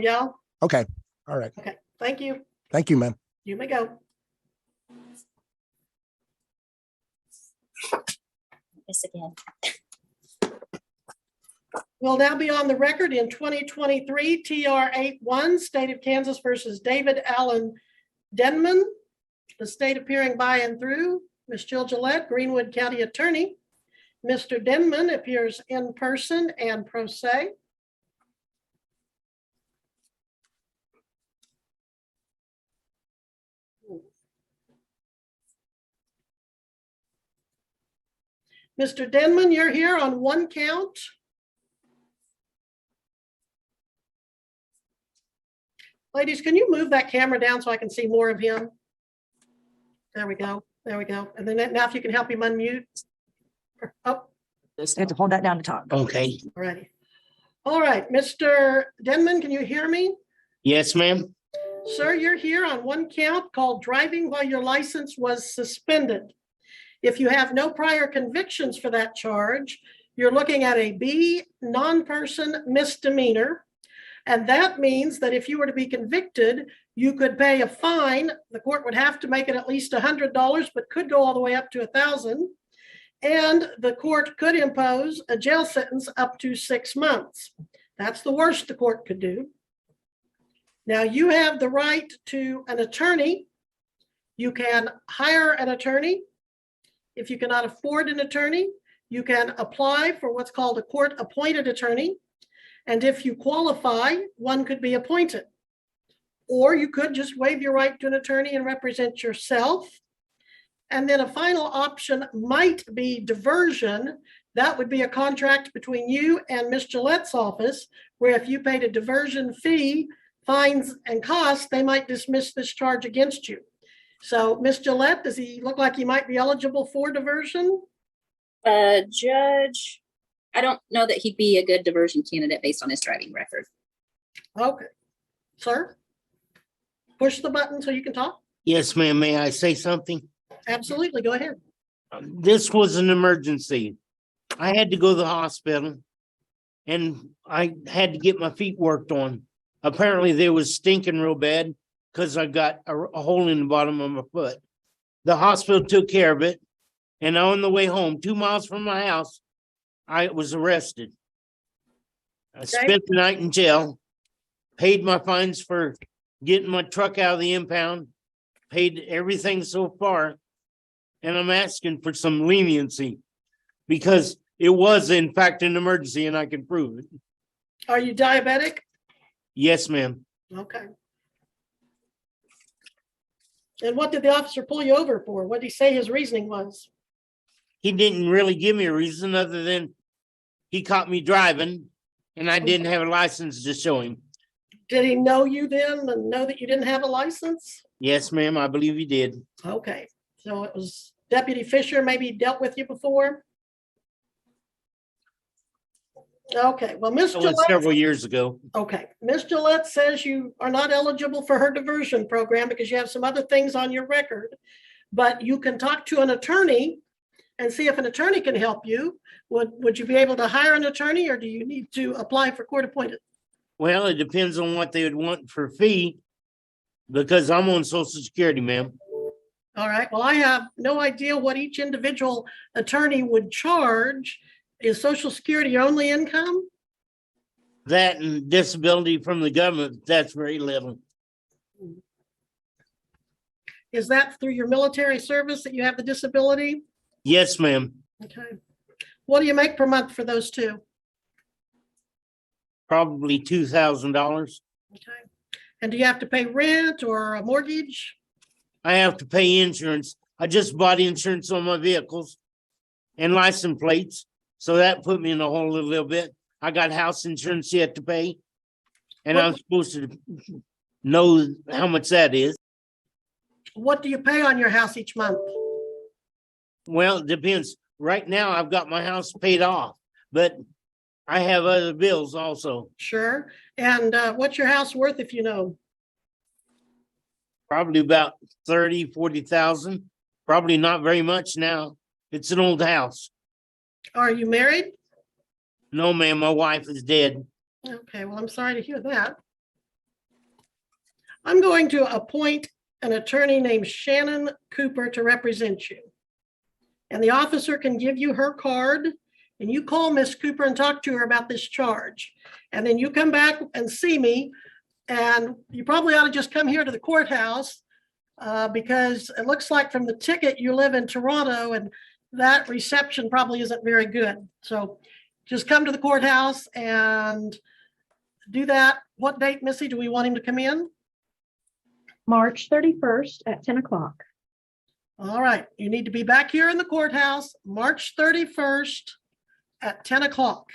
Yeah, Okay, all right. okay, thank you. Thank you, ma'am. You may go. This again. Will now be on the record in 2023 TR 81, State of Kansas versus David Allen Denman. The state appearing by and through Ms. Jill Gillette, Greenwood County Attorney. Mr. Denman appears in person and pro se. Mr. Denman, you're here on one count. Ladies, can you move that camera down so I can see more of him? There we go. There we go. And then now if you can help him unmute. Oh, Just have to hold that down to talk. Okay. alrighty. All right, Mr. Denman, can you hear me? Yes, ma'am. Sir, you're here on one count called driving while your license was suspended. If you have no prior convictions for that charge, you're looking at a B non-person misdemeanor. And that means that if you were to be convicted, you could pay a fine. The court would have to make it at least $100, but could go all the way up to $1,000. And the court could impose a jail sentence up to 6 months. That's the worst the court could do. Now you have the right to an attorney. You can hire an attorney. If you cannot afford an attorney, you can apply for what's called a court-appointed attorney. And if you qualify, one could be appointed. Or you could just waive your right to an attorney and represent yourself. And then a final option might be diversion. That would be a contract between you and Ms. Gillette's office, where if you paid a diversion fee, fines and costs, they might dismiss this charge against you. So Ms. Gillette, does he look like he might be eligible for diversion? Judge, I don't know that he'd be a good diversion candidate based on his driving record. Okay. Sir, push the button so you can talk. Yes, ma'am. May I say something? Absolutely, go ahead. This was an emergency. I had to go to the hospital and I had to get my feet worked on. Apparently they was stinking real bad because I got a hole in the bottom of my foot. The hospital took care of it. And on the way home, 2 miles from my house, I was arrested. I spent the night in jail, paid my fines for getting my truck out of the impound, paid everything so far. And I'm asking for some leniency because it was in fact an emergency and I can prove it. Are you diabetic? Yes, ma'am. Okay. And what did the officer pull you over for? What did he say his reasoning was? He didn't really give me a reason other than he caught me driving and I didn't have a license to show him. Did he know you then and know that you didn't have a license? Yes, ma'am, I believe he did. Okay, so it was Deputy Fisher, maybe dealt with you before? Okay, well, Ms. That was Gillette, several years ago. okay, Ms. Gillette says you are not eligible for her diversion program because you have some other things on your record, but you can talk to an attorney and see if an attorney can help you. Would you be able to hire an attorney or do you need to apply for court appointed? Well, it depends on what they would want for fee because I'm on Social Security, ma'am. All right, well, I have no idea what each individual attorney would charge. Is Social Security your only income? That and disability from the government, that's very little. Is that through your military service that you have the disability? Yes, ma'am. Okay. What do you make per month for those two? Probably $2,000. Okay. And do you have to pay rent or a mortgage? I have to pay insurance. I just bought insurance on my vehicles and license plates. So that put me in a hole a little bit. I got house insurance yet to pay. And I'm supposed to know how much that is. What do you pay on your house each month? Well, it depends. Right now, I've got my house paid off, but I have other bills also. Sure. And what's your house worth if you know? Probably about 40,000. Probably not very much now. It's an old house. Are you married? No, ma'am, my wife is dead. Okay, well, I'm sorry to hear that. I'm going to appoint an attorney named Shannon Cooper to represent you. And the officer can give you her card, and you call Miss Cooper and talk to her about this charge. And then you come back and see me, and you probably ought to just come here to the courthouse because it looks like from the ticket you live in Toronto, and that reception probably isn't very good. So just come to the courthouse and do that. What date, Missy, do we want him to come in? March 31st at 10 o'clock. All right, you need to be back here in the courthouse, March 31st at 10 o'clock.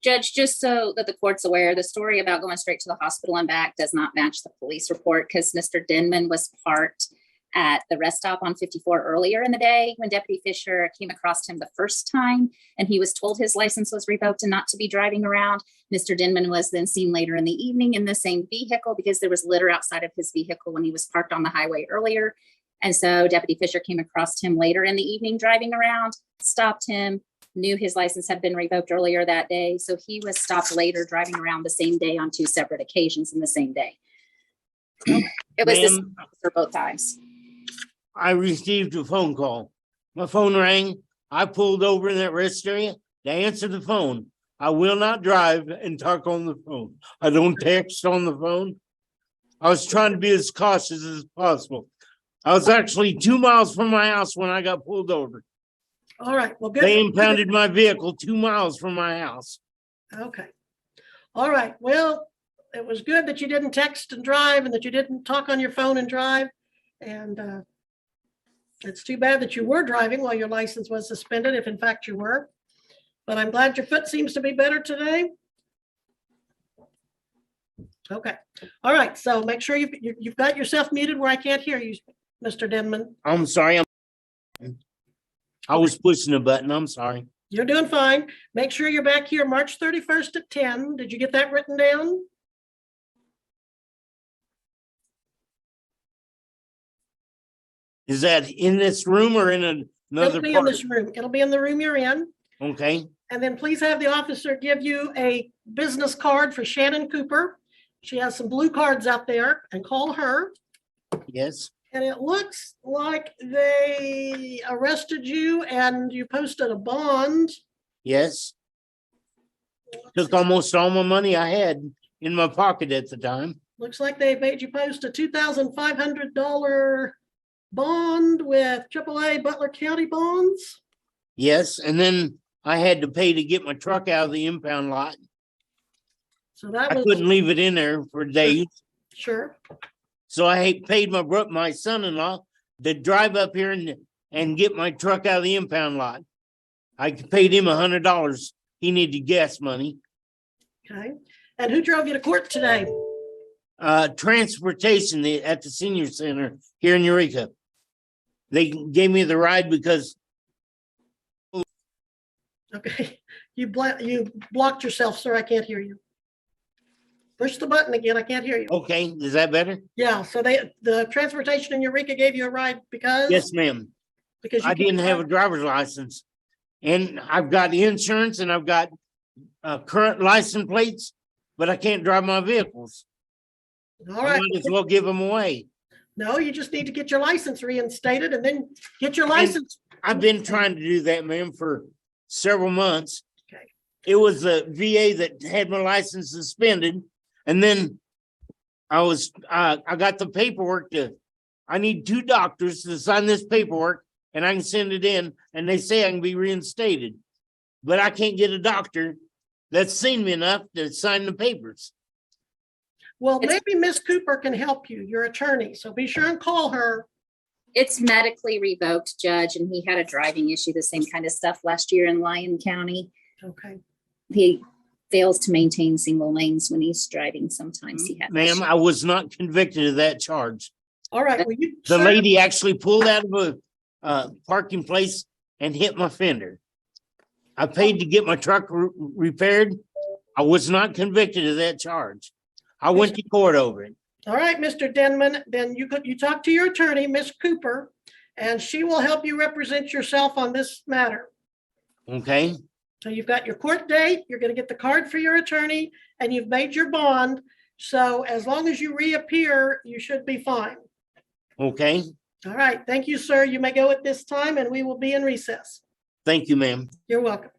Judge, just so that the court's aware, the story about going straight to the hospital and back does not match the police report because Mr. Denman was parked at the rest stop on 54 earlier in the day when Deputy Fisher came across him the first time, and he was told his license was revoked and not to be driving around. Mr. Denman was then seen later in the evening in the same vehicle because there was litter outside of his vehicle when he was parked on the highway earlier. And so Deputy Fisher came across him later in the evening driving around, stopped him, knew his license had been revoked earlier that day. So he was stopped later driving around the same day on two separate occasions in the same day. It was this Ma'am, for both times. I received a phone call. My phone rang. I pulled over in that rest area to answer the phone. I will not drive and talk on the phone. I don't text on the phone. I was trying to be as cautious as possible. I was actually 2 miles from my house when I got pulled over. All right, well, good. They impounded my vehicle 2 miles from my house. Okay. All right, well, it was good that you didn't text and drive and that you didn't talk on your phone and drive. And it's too bad that you were driving while your license was suspended, if in fact you were. But I'm glad your foot seems to be better today. Okay, all right, so make sure you've got yourself muted where I can't hear you, Mr. Denman. I'm sorry. I was pushing a button. I'm sorry. You're doing fine. Make sure you're back here March 31st at 10. Did you get that written down? Is that in this room or in another It'll be in part? this room. It'll be in the room you're in. Okay, And then please have the officer give you a business card for Shannon Cooper. She has some blue cards out there, and call her. yes, And it looks like they arrested you and you posted a bond. yes. Took almost all my money I had in my pocket at the time. Looks like they made you post a $2,500 bond with AAA Butler County bonds. Yes, and then I had to pay to get my truck out of the impound lot. So that I was, couldn't leave it in there for days. sure. So I paid my son-in-law to drive up here and get my truck out of the impound lot. I paid him $100. He needed gas money. Okay. And who drove you to court today? Transportation at the senior center here in Eureka. They gave me the ride because Okay. You blocked yourself, sir. I can't hear you. Push the button again. I can't hear you. okay, is that better? Yeah, so the transportation in Eureka gave you a ride because? Yes, ma'am. Because you I didn't can't have a driver's license. And I've got insurance and I've got current license plates, but I can't drive my vehicles. All I right. might as well give them away. No, you just need to get your license reinstated and then get your license. I've been trying to do that, ma'am, for several months. Okay. It was the VA that had my license suspended. And then I got the paperwork I need 2 doctors to sign this paperwork and I can send it in and they say I can be reinstated. But I can't get a doctor that's seen me enough to sign the papers. Well, It's- maybe Miss Cooper can help you, your attorney. So be sure and call her. It's medically revoked, Judge, and he had a driving issue, the same kind of stuff last year in Lyon County. Okay. He fails to maintain single lanes when he's driving. Sometimes he has. Ma'am, I was not convicted of that charge. All right. Well, you, The sir, lady actually pulled out of a parking place and hit my fender. I paid to get my truck repaired. I was not convicted of that charge. I went to court over it. all right, Mr. Denman, then you talk to your attorney, Miss Cooper, and she will help you represent yourself on this matter. Okay, So you've got your court date, you're going to get the card for your attorney, and you've made your bond. So as long as you reappear, you should be fine. Okay, All right. Thank you, sir. You may go at this time and we will be in recess. thank you, ma'am. You're welcome.